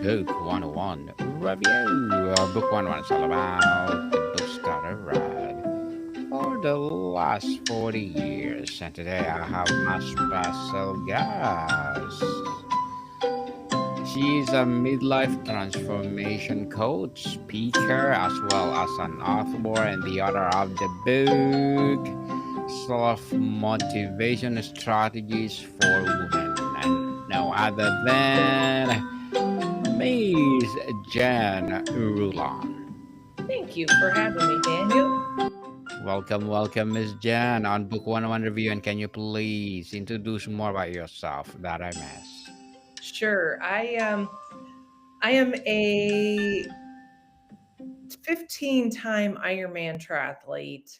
Book 101 review. Book 101 is all about the books that I read for the last 40 years. And today I have my special guest. She is a midlife transformation coach, speaker, as well as an author and the author of the book Self Motivation Strategies for Women. And no other than Miss Jen Rulon. Thank you for having me, Daniel. Welcome, Miss Jen, on Book 101 Review. And can you please introduce more about yourself that I missed? Sure. I am a 15-time Ironman triathlete.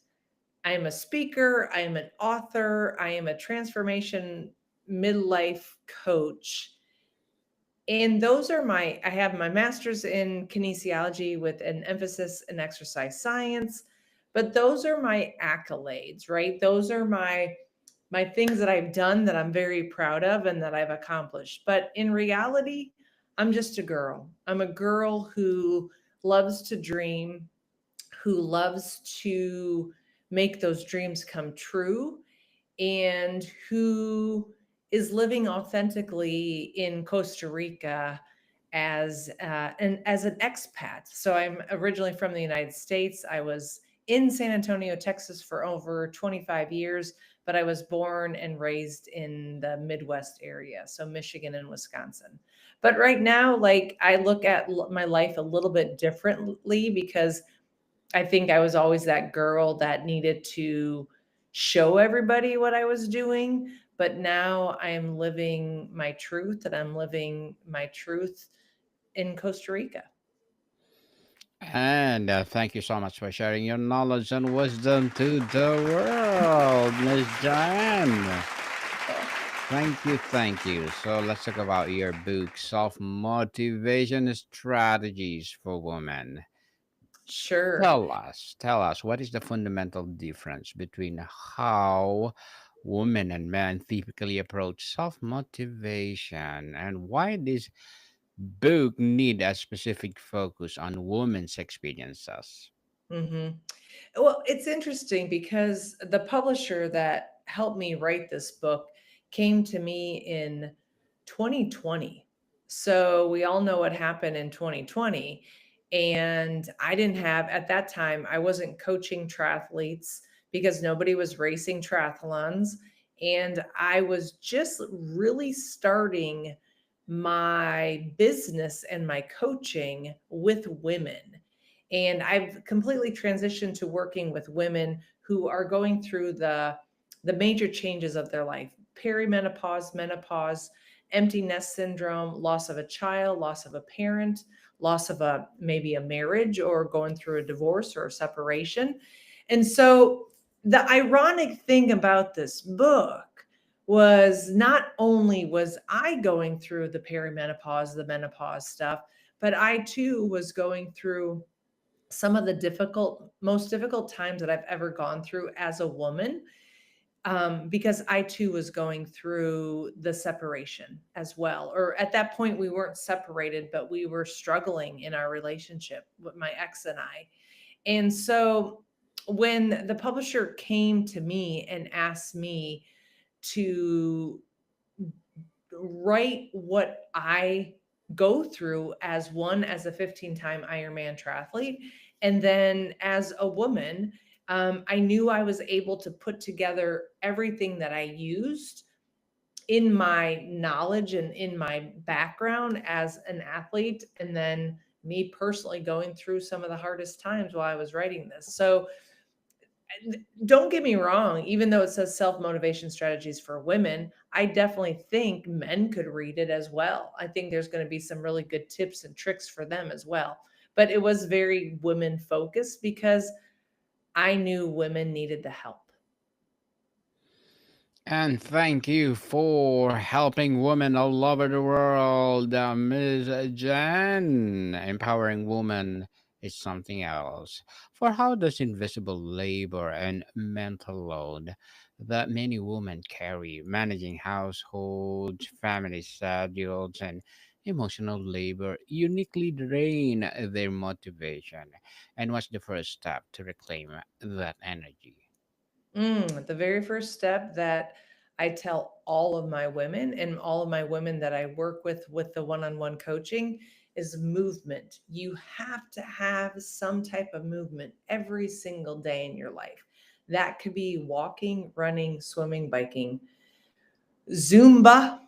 I am a speaker, I am an author, I am a transformation midlife coach. And those are I have my master's in kinesiology with an emphasis in exercise science, but those are my accolades, right? Those are my things that I've done that I'm very proud of and that I've accomplished. But in reality, I'm just a girl. I'm a girl who loves to dream, who loves to make those dreams come true, and who is living authentically in Costa Rica as an expat. So I'm originally from the United States. I was in San Antonio, Texas for over 25 years, but I was born and raised in the Midwest area, so Michigan and Wisconsin. But right now, like I look at my life a little bit differently because I think I was always that girl that needed to show everybody what I was doing. But now I am living my truth, and I'm living my truth in Costa Rica. And thank you so much for sharing your knowledge and wisdom to the world, Miss Jen. Thank you, thank you. So let's talk about your book, Self Motivation Strategies for Women. Sure. Tell us, what is the fundamental difference between how women and men typically approach self motivation and why this book need a specific focus on women's experiences? hmm Well, it's interesting because the publisher that helped me write this book came to me in 2020. So we all know what happened in 2020. And I didn't have, at that time, I wasn't coaching triathletes because nobody was racing triathlons. And I was just really starting my business and my coaching with women. And I've completely transitioned to working with women who are going through the major changes of their life: perimenopause, menopause, empty nest syndrome, loss of a child, loss of a parent, loss of a maybe a marriage, or going through a divorce or a separation. And so the ironic thing about this book was not only was I going through the perimenopause, the menopause stuff, but I too was going through some of the most difficult times that I've ever gone through as a woman, because I too was going through the separation as well. Or at that point, we weren't separated, but we were struggling in our relationship with my ex and I. And so when the publisher came to me and asked me to write what I go through as a 15-time Ironman triathlete, and then as a woman, I knew I was able to put together everything that I used in my knowledge and in my background as an athlete, and then me personally going through some of the hardest times while I was writing this. So don't get me wrong, even though it says self motivation strategies for women, I definitely think men could read it as well. I think there's going to be some really good tips and tricks for them as well. But it was very women focused because I knew women needed the help. And thank you for helping women all over the world, Ms. Jen, empowering women is something else. For how does invisible labor and mental load that many women carry, managing households, family schedules, and emotional labor, uniquely drain their motivation? And what's the first step to reclaim that energy? The very first step that I tell all of my women and all of my women that I work with the one-on-one coaching is movement. You have to have some type of movement every single day in your life. That could be walking, running, swimming, biking, Zumba,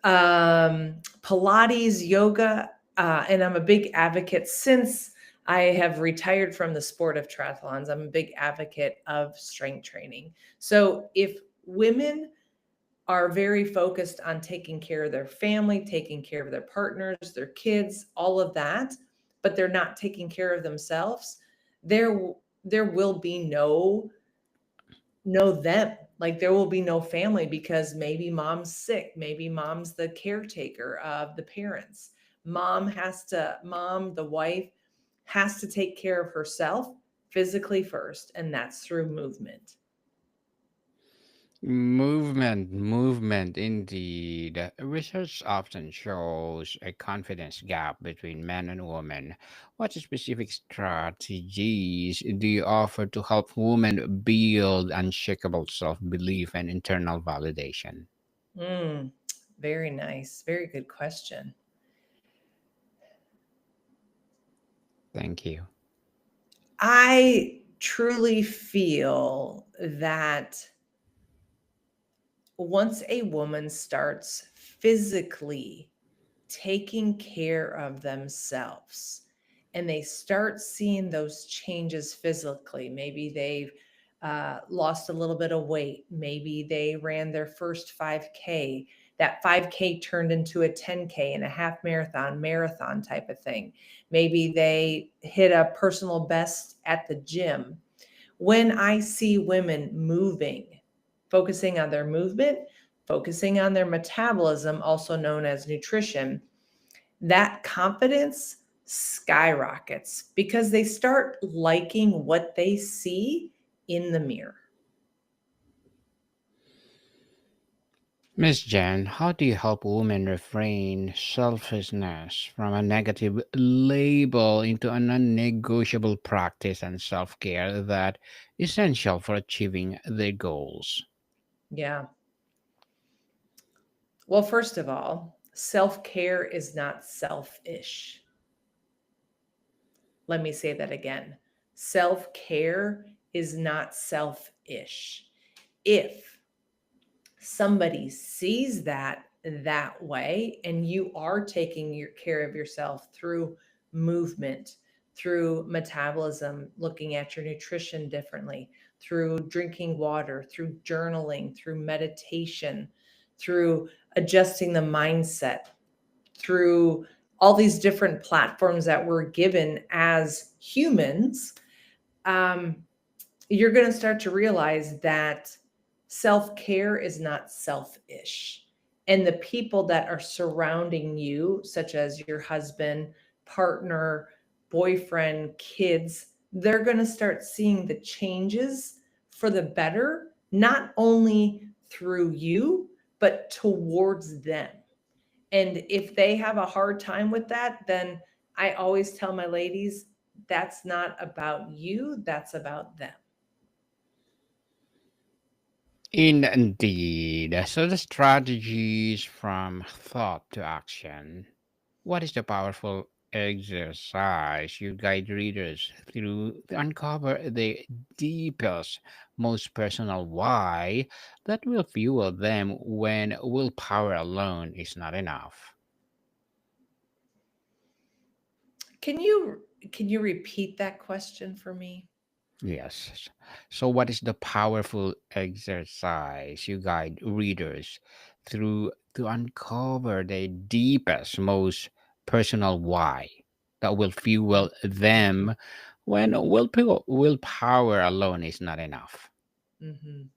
Pilates, yoga, and I'm a big advocate since I have retired from the sport of triathlons. I'm a big advocate of strength training. So if women are very focused on taking care of their family, taking care of their partners, their kids, all of that, but they're not taking care of themselves, there there will be no them. Like there will be no family because maybe mom's sick, maybe mom's the caretaker of the parents. Mom, the wife, has to take care of herself physically first, and that's through movement. Movement indeed. Research often shows a confidence gap between men and women. What specific strategies do you offer to help women build unshakable self belief and internal validation? Mm, very nice. Very good question. Thank you. I truly feel that once a woman starts physically taking care of themselves and they start seeing those changes physically, maybe they've lost a little bit of weight, maybe they ran their first 5K, that 5K turned into a 10K and a half marathon type of thing, maybe they hit a personal best at the gym. When I see women moving, focusing on their movement, focusing on their metabolism, also known as nutrition, that confidence skyrockets because they start liking what they see in the mirror. Miss Jen, how do you help women refrain selfishness from a negative label into a non negotiable practice and self care that is essential for achieving their goals? Yeah. Well, first of all, self care is not selfish. Let me say that again. Self care is not selfish. If somebody sees that way and you are taking your care of yourself through movement, through metabolism, looking at your nutrition differently, through drinking water, through journaling, through meditation, through adjusting the mindset, through all these different platforms that we're given as humans, um, you're going to start to realize that self care is not selfish. And the people that are surrounding you, such as your husband, partner, boyfriend, kids, they're going to start seeing the changes for the better, not only through you, but towards them. And if they have a hard time with that, then I always tell my ladies, that's not about you, that's about them. Indeed. So the strategies from thought to action. What is the powerful exercise you guide readers through to uncover the deepest, most personal why that will fuel them when willpower alone is not enough? Can you can you repeat that question for me? Yes. So, what is the powerful exercise you guide readers through to uncover the deepest, most personal why that will fuel them when willpower alone is not enough? Mm-hmm.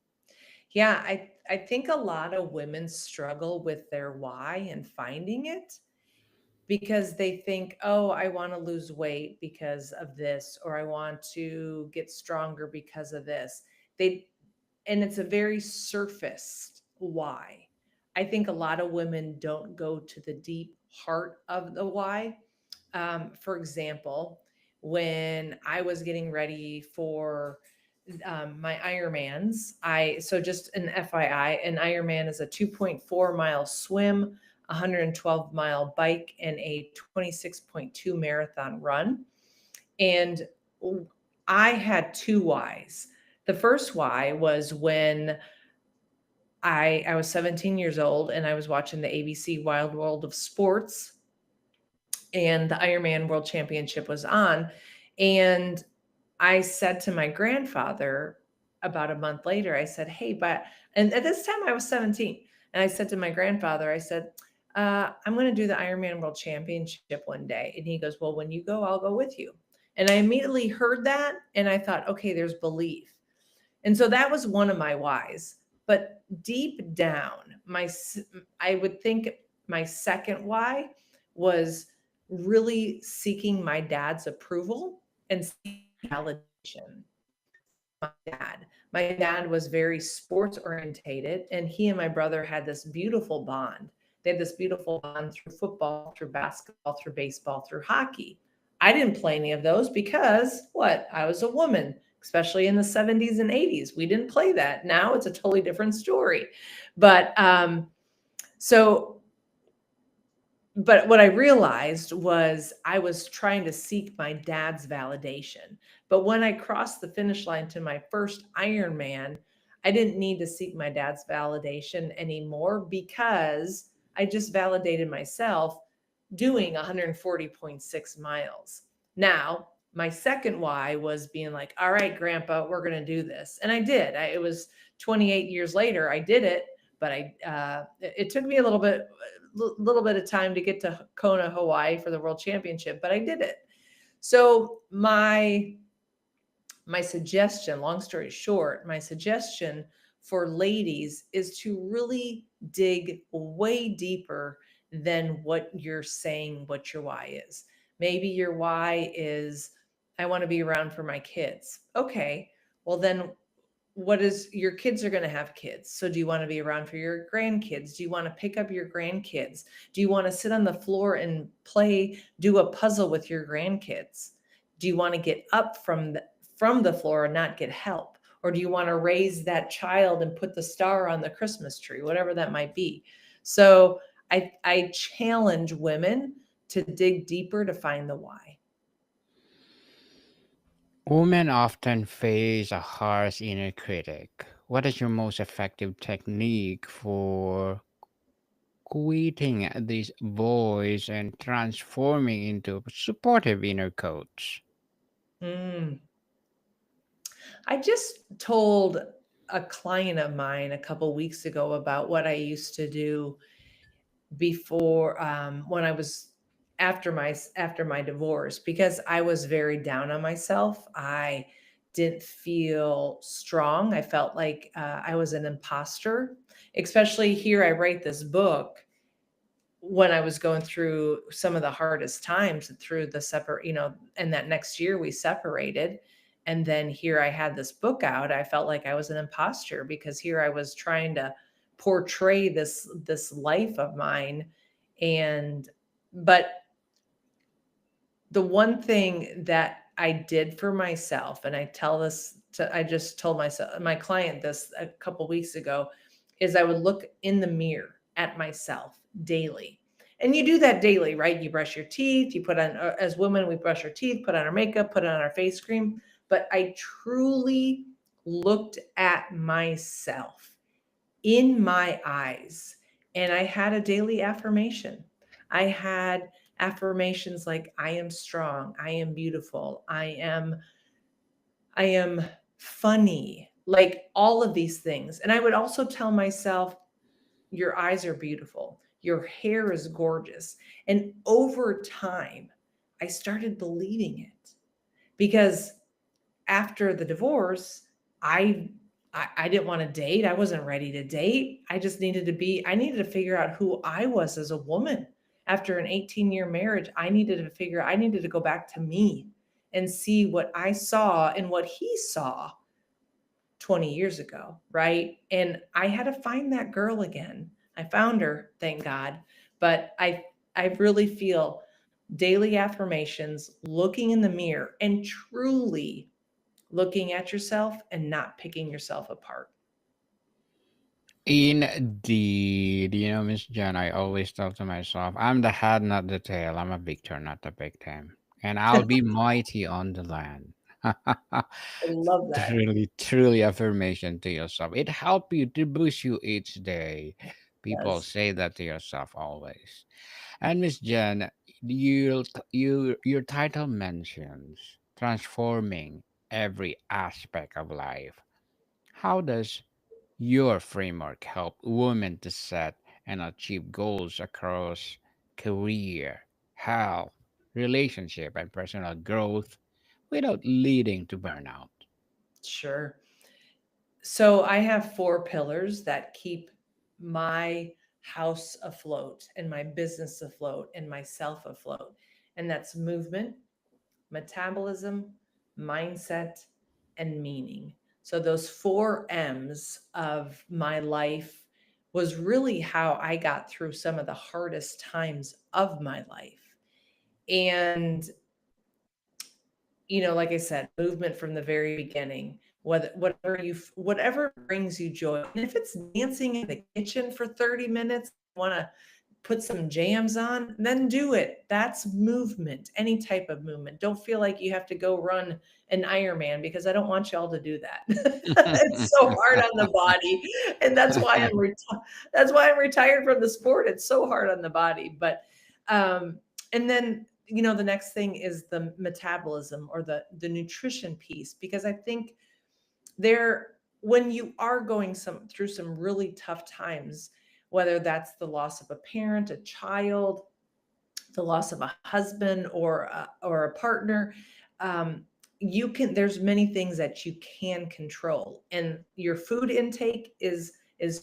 Yeah, I think a lot of women struggle with their why and finding it. because they think, oh, I want to lose weight because of this, or I want to get stronger because of this. They, and it's a very surfaced why. I think a lot of women don't go to the deep heart of the why. For example, when I was getting ready for my Ironmans, so just an FYI, an Ironman is a 2.4 mile swim, 112-mile bike, and a 26.2 marathon run. And I had two whys. The first why was when I was 17 years old and I was watching the ABC Wild World of Sports, and the Ironman World Championship was on. And I said to my grandfather about a month later, I said, hey, but, and at this time I was 17. And I said to my grandfather, I said, I'm going to do the Ironman World Championship one day. And he goes, well, when you go, I'll go with you. And I immediately heard that and I thought, okay, there's belief. And so that was one of my whys. But deep down, I would think my second why was really seeking my dad's approval and seeking validation from my dad. My dad was very sports orientated, and he and my brother had this beautiful bond. They had this beautiful bond through football, through basketball, through baseball, through hockey. I didn't play any of those because what? I was a woman, especially in the 70s and 80s. We didn't play that. Now it's a totally different story. But so but what I realized was I was trying to seek my dad's validation. But when I crossed the finish line to my first Ironman, I didn't need to seek my dad's validation anymore because I just validated myself doing 140.6 miles. Now, my second why was being like, all right, grandpa, we're going to do this. And I did. It was 28 years later, I did it, but it took me a little bit of time to get to Kona, Hawaii for the world championship, but I did it. So my suggestion, long story short, my suggestion for ladies is to really dig way deeper than what you're saying what your why is. Maybe your why is I want to be around for my kids. Okay. Well, then what is your kids are going to have kids. So do you want to be around for your grandkids? Do you want to pick up your grandkids? Do you want to sit on the floor and do a puzzle with your grandkids? Do you want to get up from the floor and not get help? Or do you want to raise that child and put the star on the Christmas tree, whatever that might be? So I challenge women to dig deeper to find the why. Women often face a harsh inner critic. What is your most effective technique for quieting this voice and transforming into a supportive inner coach? Mm. I just told a client of mine a couple weeks ago about what I used to do before when I was after my divorce, because I was very down on myself. I didn't feel strong. I felt like I was an imposter. Especially here, I write this book when I was going through some of the hardest times through the and that next year we separated. And then here I had this book out. I felt like I was an imposter because here I was trying to portray this life of mine. And but the one thing that I did for myself, and I just told my client this a couple weeks ago, is I would look in the mirror at myself daily. And you do that daily, right? You brush your teeth, you put on, as women, we brush our teeth, put on our makeup, put on our face cream. But I truly looked at myself in my eyes. And I had a daily affirmation. I had affirmations like I am strong, I am beautiful, I am funny, like all of these things. And I would also tell myself your eyes are beautiful, your hair is gorgeous. And over time, I started believing it because after the divorce, I I didn't want to date. I wasn't ready to date. I needed to figure out who I was as a woman. after an 18-year marriage, I needed to go back to me and see what I saw and what he saw 20 years ago, right? And I had to find that girl again. I found her, thank God. But I really feel daily affirmations, looking in the mirror and truly looking at yourself and not picking yourself apart. Indeed, Miss Jen, I always tell to myself, I'm the head, not the tail. I'm a victor, not a victim. And I'll be mighty on the land. I love that. Truly, truly affirmation to yourself. It helps you to boost you each day. People Yes. say that to yourself always. And Miss Jen, your title mentions transforming every aspect of life. How does your framework help women to set and achieve goals across career, health, relationship, and personal growth without leading to burnout? Sure. So I have four pillars that keep my house afloat and my business afloat and myself afloat. And that's movement, metabolism, mindset, and meaning. So those four M's of my life was really how I got through some of the hardest times of my life. And like I said, movement from the very beginning. Whatever brings you joy, and if it's dancing in the kitchen for 30 minutes, want to put some jams on, then do it. That's movement, any type of movement. Don't feel like you have to go run an Ironman because I don't want y'all to do that. It's so hard on the body, and that's why I'm retired from the sport. It's so hard on the body, but and then the next thing is the metabolism or the nutrition piece, because I think there when you are going through some really tough times, whether that's the loss of a parent, a child, the loss of a husband or a partner, um, there's many things that you can control, and your food intake is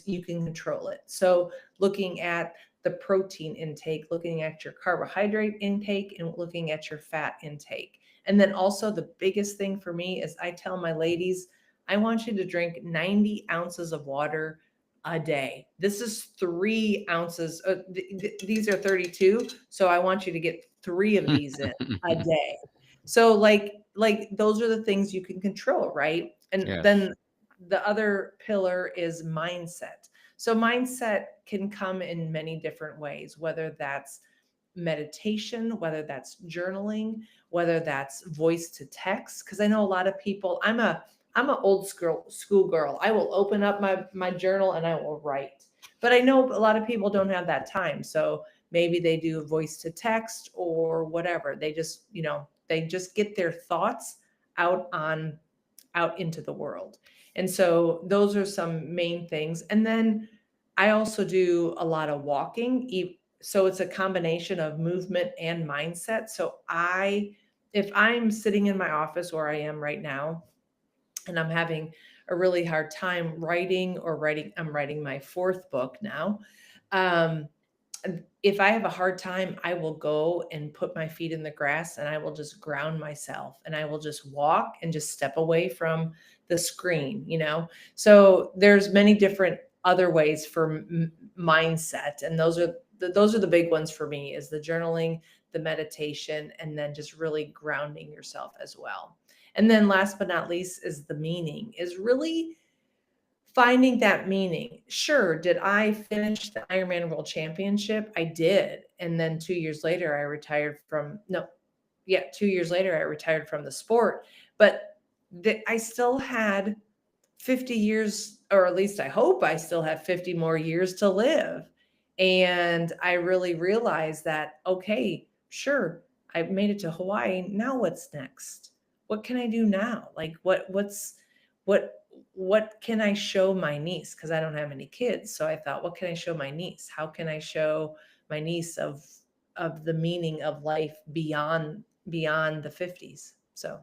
you can control it. So looking at the protein intake, looking at your carbohydrate intake, and looking at your fat intake. And then also the biggest thing for me is I tell my ladies, I want you to drink 90 ounces of water a day. This is 3 ounces. These are 32. So I want you to get three of these in a day. So like those are the things you can control, right? And Yes. then the other pillar is mindset. So mindset can come in many different ways, whether that's meditation, whether that's journaling, whether that's voice to text. Because I know a lot of people. I'm an old school girl. I will open up my journal and I will write. But I know a lot of people don't have that time. So maybe they do voice to text or whatever. They just get their thoughts out on out into the world. And so those are some main things. And then I also do a lot of walking. So it's a combination of movement and mindset. So if I'm sitting in my office where I am right now and I'm having a really hard time I'm writing my fourth book now. Um, if I have a hard time, I will go and put my feet in the grass and I will just ground myself and I will just walk and just step away from the screen. So there's many different other ways for mindset, and those are the big ones for me, is the journaling, the meditation, and then just really grounding yourself as well. And then last but not least is the meaning, is really finding that meaning. Sure, did I finish the Ironman World Championship? I did. And then 2 years later, I retired from, no, yeah, 2 years later, I retired from the sport. But I still had 50 years, or at least I hope I still have 50 more years to live. And I really realized that, okay, sure, I've made it to Hawaii. Now what's next? What can I do now? Like what can I show my niece? Because I don't have any kids. So I thought, what can I show my niece? How can I show my niece of the meaning of life beyond the 50s? So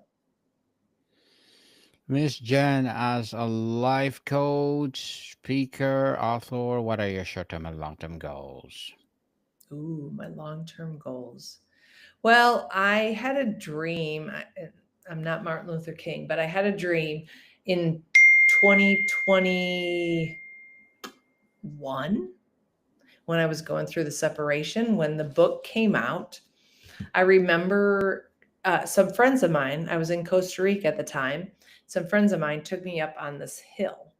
Miss Jen, as a life coach, speaker, author, what are your short term and long term goals? Ooh, my long-term goals. Well, I had a dream. I'm not Martin Luther King, but I had a dream in 2021 when I was going through the separation. When the book came out, I remember some friends of mine, I was in Costa Rica at the time, some friends of mine took me up on this hill.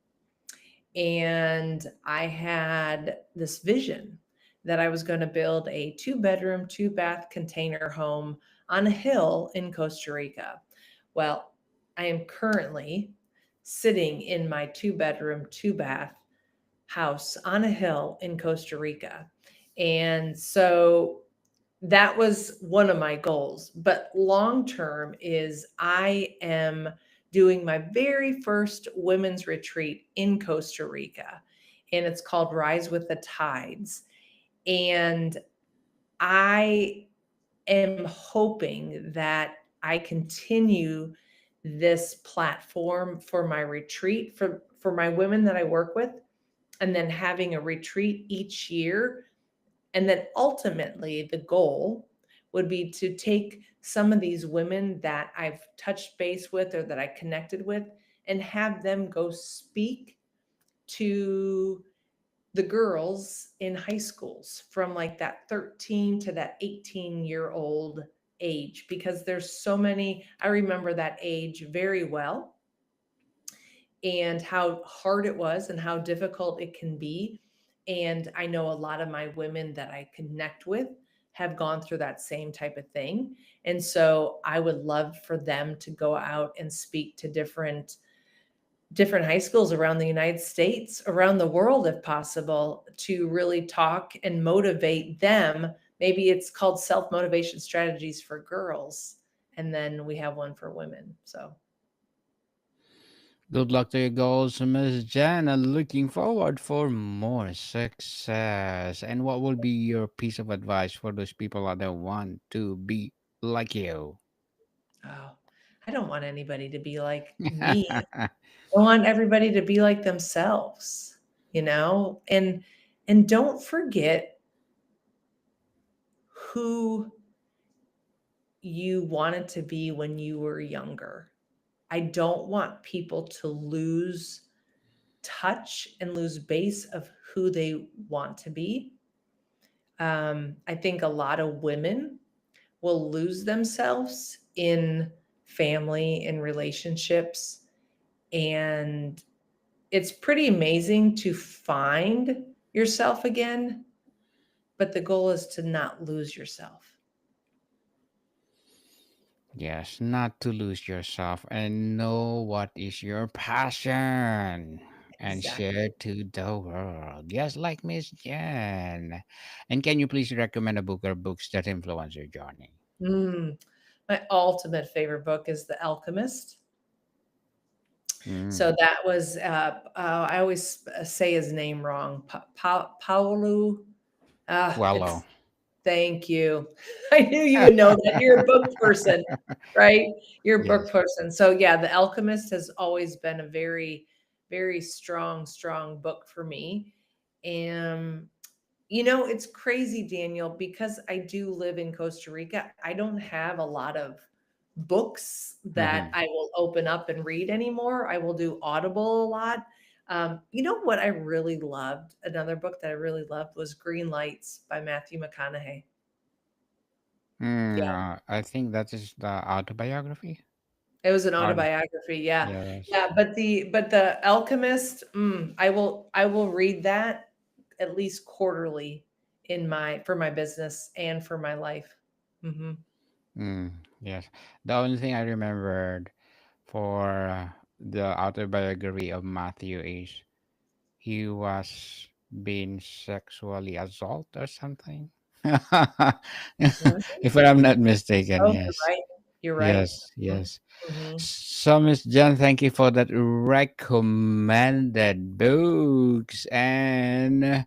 And I had this vision that I was going to build a 2 bedroom, 2 bath container home on a hill in Costa Rica. Well, I am currently sitting in my 2 bedroom, 2 bath house on a hill in Costa Rica. And so that was one of my goals. But long term is I am doing my very first women's retreat in Costa Rica, and it's called Rise with the Tides. And I am hoping that I continue this platform for my retreat for my women that I work with, and then having a retreat each year, and then ultimately, the goal would be to take some of these women that I've touched base with or that I connected with and have them go speak to the girls in high schools from like that 13 to that 18-year-old age, because there's so many. I remember that age very well, and how hard it was and how difficult it can be. And I know a lot of my women that I connect with have gone through that same type of thing. And so I would love for them to go out and speak to different high schools around the United States, around the world if possible, to really talk and motivate them. Maybe it's called self-motivation strategies for girls, and then we have one for women. So Good luck to your goals, Miss Jen, and looking forward for more success. And what will be your piece of advice for those people that want to be like you? oh, I don't want anybody to be like me. I want everybody to be like themselves, you know? And don't forget who you wanted to be when you were younger. I don't want people to lose touch and lose base of who they want to be. I think a lot of women will lose themselves in family and relationships, and it's pretty amazing to find yourself again, but the goal is to not lose yourself. Yes, not to lose yourself and know what is your passion and Exactly. share to the world. Yes, like Miss Jen. And can you please recommend a book or books that influence your journey? Mm. My ultimate favorite book is The Alchemist. Mm. So that was, I always say his name wrong. Paolo. It's Wallow. Thank you. I knew you would know that. You're a book person, right? You're a book Yes. person. So yeah, The Alchemist has always been a very, very strong, strong book for me. And it's crazy, Daniel, because I do live in Costa Rica. I don't have a lot of books that Hmm. I will open up and read anymore. I will do Audible a lot. You know what I really loved? Another book that I really loved was Green Lights by Matthew McConaughey. Yeah, I think that is the autobiography. it was an Or autobiography. Yeah, yes. yeah. But the Alchemist, I will read that at least quarterly in my for my business and for my life. Hmm. Mm, yes. The only thing I remembered for the autobiography of Matthew is he was being sexually assaulted or something. Was it? If I'm not mistaken, Oh, you're yes. right. You're right. Yes, yes. Mm-hmm. So, Miss Jen, thank you for that recommended books. And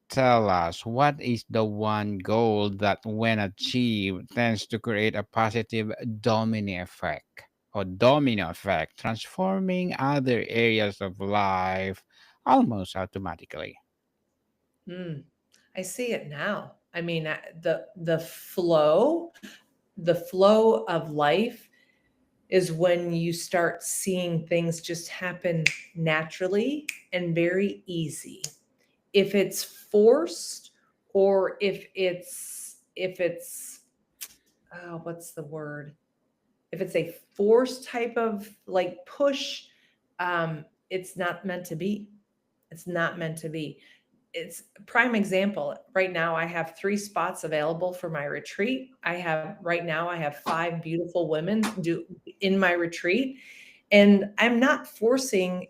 tell us, what is the one goal that, when achieved, tends to create a positive domino effect transforming other areas of life almost automatically? Mm. I see it now. I mean, the flow of life is when you start seeing things just happen naturally and very easy. If it's forced, or if it's oh, what's the word? If it's a forced type of like push, it's not meant to be. It's not meant to be. It's prime example. Right now I have 3 spots available for my retreat. I have 5 beautiful women do in my retreat, and I'm not forcing.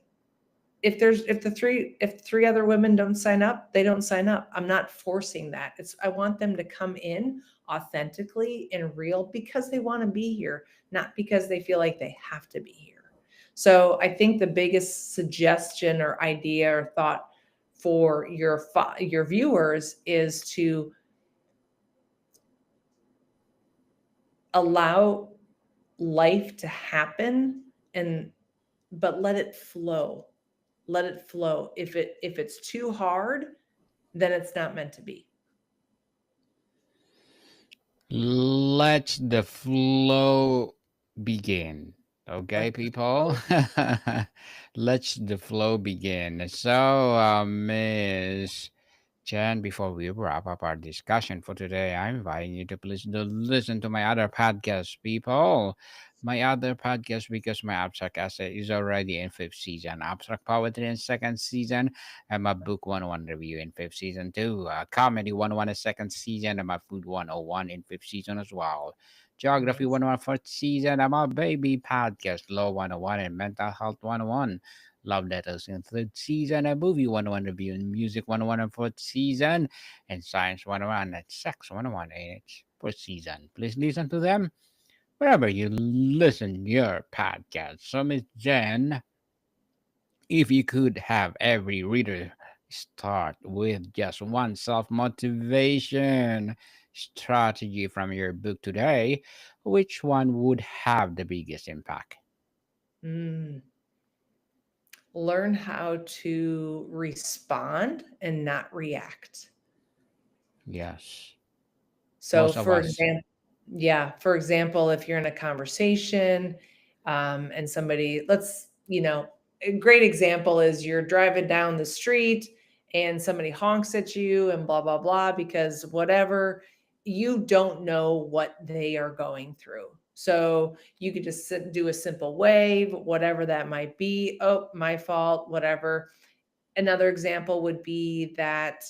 If 3 other women don't sign up, they don't sign up. I'm not forcing that. It's I want them to come in authentically and real because they want to be here, not because they feel like they have to be here. So I think the biggest suggestion or idea or thought for your viewers is to allow life to happen, and but let it flow. Let it flow. If it's too hard, then it's not meant to be. Let the flow begin. Okay, Let the people? flow. Let the flow begin. So, Miss Jen, before we wrap up our discussion for today, I'm inviting you to please do listen to my other podcast, people. My other podcast, because my abstract essay is already in fifth season, abstract poetry in second season, and my book 101 review in fifth season too. Comedy 101 in second season, and my food 101 in fifth season as well. Geography Nice. 101 fourth season, and my baby podcast, Law 101 and Mental Health 101. Love Letters in third season, a movie 101 review, and music 101 in fourth season, and science 101 and sex 101 in its fourth season. Please listen to them wherever you listen your podcast. So, Miss Jen, if you could have every reader start with just one self motivation strategy from your book today, which one would have the biggest impact? Mm. Learn how to respond and not react. Yes, So, most of for us. example, yeah, for example, if you're in a conversation, and a great example is you're driving down the street and somebody honks at you and blah, blah, blah, because whatever, you don't know what they are going through. So you could just do a simple wave, whatever that might be. Oh, my fault, whatever. Another example would be that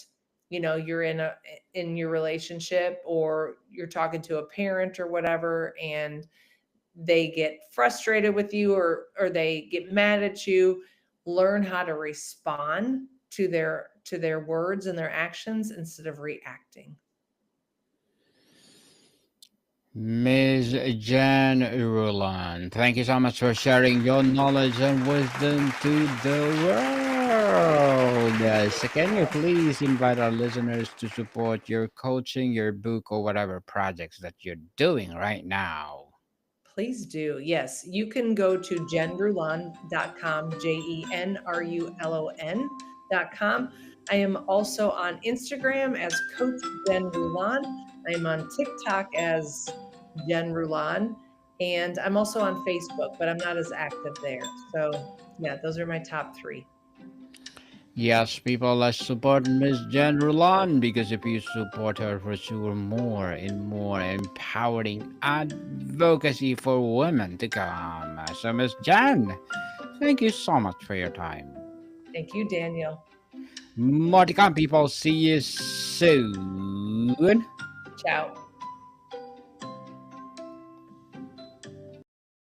you're in your relationship, or you're talking to a parent or whatever, and they get frustrated with you, or they get mad at you. Learn how to respond to their words and their actions instead of reacting. Ms. Jen Rulon, thank you so much for sharing your knowledge and wisdom to the world. So can you please invite our listeners to support your coaching, your book, or whatever projects that you're doing right now? Please do. Yes, you can go to jenrulon.com, JenRulon.com. I am also on Instagram as Coach Jen Rulon. I'm on TikTok as Jen Rulon. And I'm also on Facebook, but I'm not as active there. So, yeah, those are my top 3. Yes, people, let's support Miss Jen Rulon because if you support her, for sure, more and more empowering advocacy for women to come. So, Miss Jen, thank you so much for your time. Thank you, Daniel. More to come, people. See you soon. Ciao.